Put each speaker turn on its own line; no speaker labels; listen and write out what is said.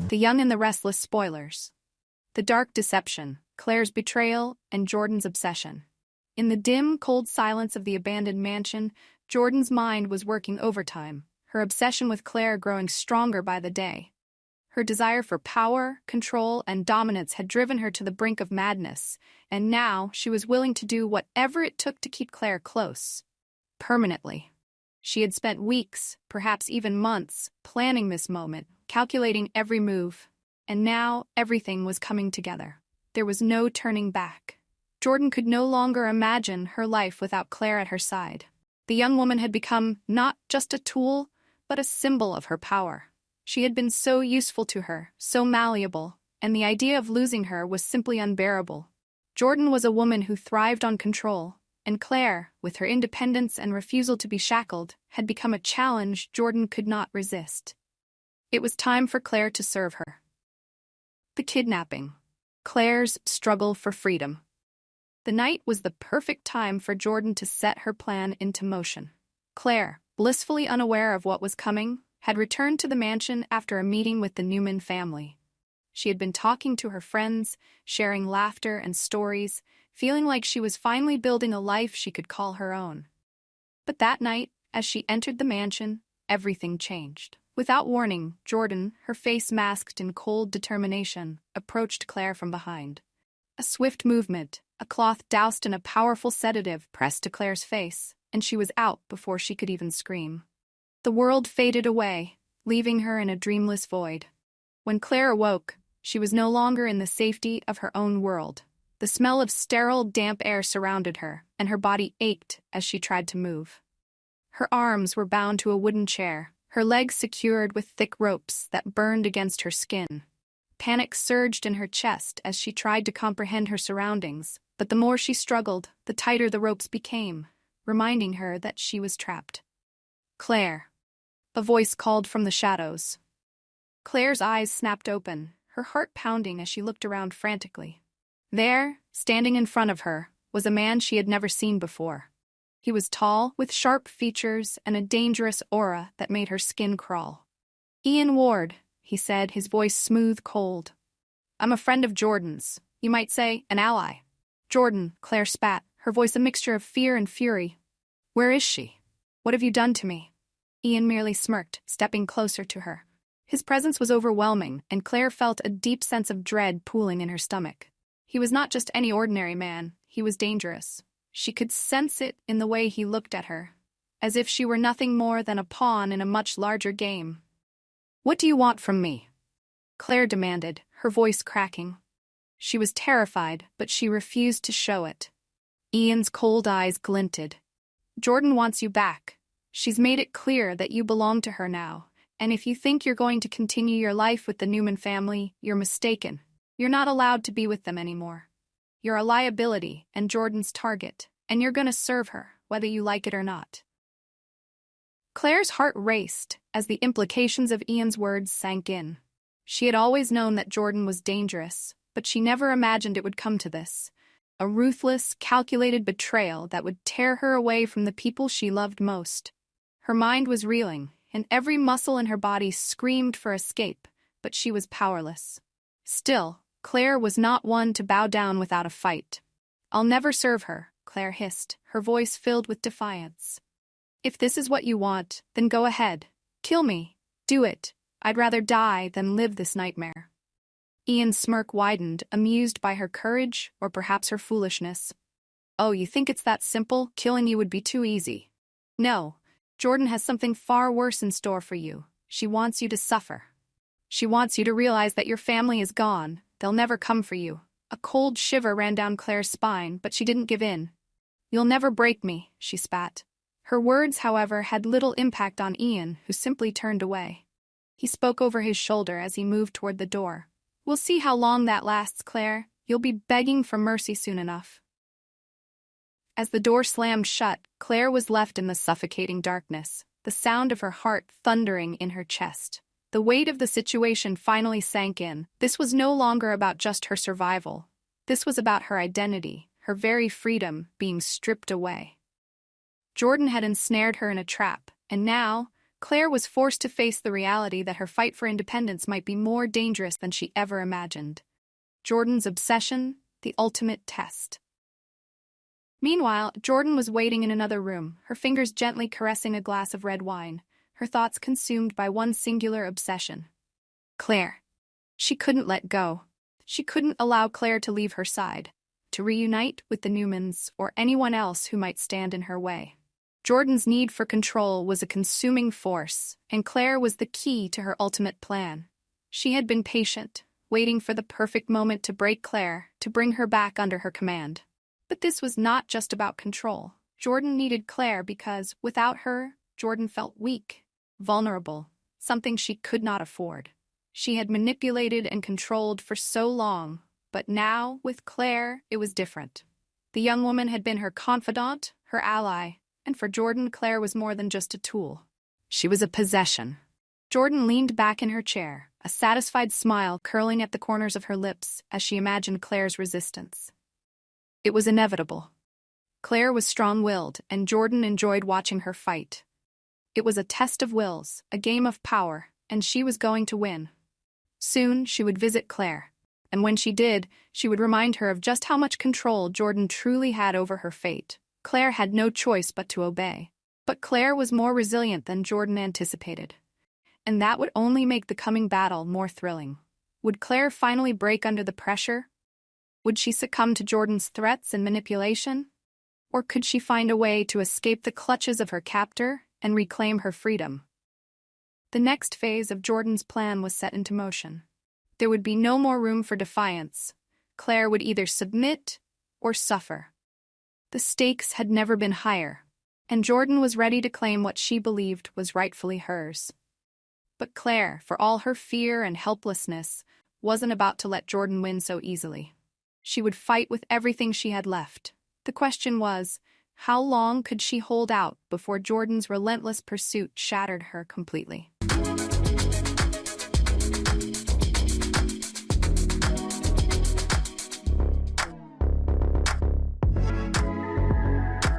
The Young and the Restless Spoilers. The dark deception, Claire's betrayal, and Jordan's obsession. In the dim, cold silence of the abandoned mansion, Jordan's mind was working overtime, her obsession with Claire growing stronger by the day. Her desire for power, control, and dominance had driven her to the brink of madness, and now she was willing to do whatever it took to keep Claire close. Permanently. She had spent weeks, perhaps even months, planning this moment, calculating every move, and now everything was coming together. There was no turning back. Jordan could no longer imagine her life without Claire at her side. The young woman had become not just a tool, but a symbol of her power. She had been so useful to her, so malleable, and the idea of losing her was simply unbearable. Jordan was a woman who thrived on control, and Claire, with her independence and refusal to be shackled, had become a challenge Jordan could not resist. It was time for Claire to serve her. The kidnapping. Claire's struggle for freedom. The night was the perfect time for Jordan to set her plan into motion. Claire, blissfully unaware of what was coming, had returned to the mansion after a meeting with the Newman family. She had been talking to her friends, sharing laughter and stories, feeling like she was finally building a life she could call her own. But that night, as she entered the mansion, everything changed. Without warning, Jordan, her face masked in cold determination, approached Claire from behind. A swift movement, a cloth doused in a powerful sedative pressed to Claire's face, and she was out before she could even scream. The world faded away, leaving her in a dreamless void. When Claire awoke, she was no longer in the safety of her own world. The smell of sterile, damp air surrounded her, and her body ached as she tried to move. Her arms were bound to a wooden chair, her legs secured with thick ropes that burned against her skin. Panic surged in her chest as she tried to comprehend her surroundings, but the more she struggled, the tighter the ropes became, reminding her that she was trapped. Claire. A voice called from the shadows. Claire's eyes snapped open, her heart pounding as she looked around frantically. There, standing in front of her, was a man she had never seen before. He was tall, with sharp features and a dangerous aura that made her skin crawl. "Ian Ward," he said, his voice smooth, cold. "I'm a friend of Jordan's. You might say, an ally." "Jordan," Claire spat, her voice a mixture of fear and fury. "Where is she? What have you done to me?" Ian merely smirked, stepping closer to her. His presence was overwhelming, and Claire felt a deep sense of dread pooling in her stomach. He was not just any ordinary man, he was dangerous. She could sense it in the way he looked at her, as if she were nothing more than a pawn in a much larger game. "What do you want from me?" Claire demanded, her voice cracking. She was terrified, but she refused to show it. Ian's cold eyes glinted. "Jordan wants you back. She's made it clear that you belong to her now, and if you think you're going to continue your life with the Newman family, you're mistaken. You're not allowed to be with them anymore. You're a liability and Jordan's target, and you're going to serve her, whether you like it or not." Claire's heart raced as the implications of Ian's words sank in. She had always known that Jordan was dangerous, but she never imagined it would come to this. A ruthless, calculated betrayal that would tear her away from the people she loved most. Her mind was reeling, and every muscle in her body screamed for escape, but she was powerless. Still, Claire was not one to bow down without a fight. "I'll never serve her," Claire hissed, her voice filled with defiance. "If this is what you want, then go ahead. Kill me. Do it. I'd rather die than live this nightmare." Ian's smirk widened, amused by her courage, or perhaps her foolishness. "Oh, you think it's that simple? Killing you would be too easy. No. Jordan has something far worse in store for you. She wants you to suffer. She wants you to realize that your family is gone. They'll never come for you." A cold shiver ran down Claire's spine, but she didn't give in. "You'll never break me," she spat. Her words, however, had little impact on Ian, who simply turned away. He spoke over his shoulder as he moved toward the door. "We'll see how long that lasts, Claire. You'll be begging for mercy soon enough." As the door slammed shut, Claire was left in the suffocating darkness, the sound of her heart thundering in her chest. The weight of the situation finally sank in. This was no longer about just her survival. This was about her identity, her very freedom being stripped away. Jordan had ensnared her in a trap, and now, Claire was forced to face the reality that her fight for independence might be more dangerous than she ever imagined. Jordan's obsession, the ultimate test. Meanwhile, Jordan was waiting in another room, her fingers gently caressing a glass of red wine, her thoughts consumed by one singular obsession. Claire. She couldn't let go. She couldn't allow Claire to leave her side, to reunite with the Newmans or anyone else who might stand in her way. Jordan's need for control was a consuming force, and Claire was the key to her ultimate plan. She had been patient, waiting for the perfect moment to break Claire, to bring her back under her command. But this was not just about control. Jordan needed Claire because, without her, Jordan felt weak, vulnerable, something she could not afford. She had manipulated and controlled for so long, but now, with Claire, it was different. The young woman had been her confidant, her ally, and for Jordan, Claire was more than just a tool. She was a possession. Jordan leaned back in her chair, a satisfied smile curling at the corners of her lips as she imagined Claire's resistance. It was inevitable. Claire was strong-willed, and Jordan enjoyed watching her fight. It was a test of wills, a game of power, and she was going to win. Soon, she would visit Claire, and when she did, she would remind her of just how much control Jordan truly had over her fate. Claire had no choice but to obey. But Claire was more resilient than Jordan anticipated, and that would only make the coming battle more thrilling. Would Claire finally break under the pressure? Would she succumb to Jordan's threats and manipulation? Or could she find a way to escape the clutches of her captor and reclaim her freedom? The next phase of Jordan's plan was set into motion. There would be no more room for defiance. Claire would either submit or suffer. The stakes had never been higher, and Jordan was ready to claim what she believed was rightfully hers. But Claire, for all her fear and helplessness, wasn't about to let Jordan win so easily. She would fight with everything she had left. The question was, how long could she hold out before Jordan's relentless pursuit shattered her completely?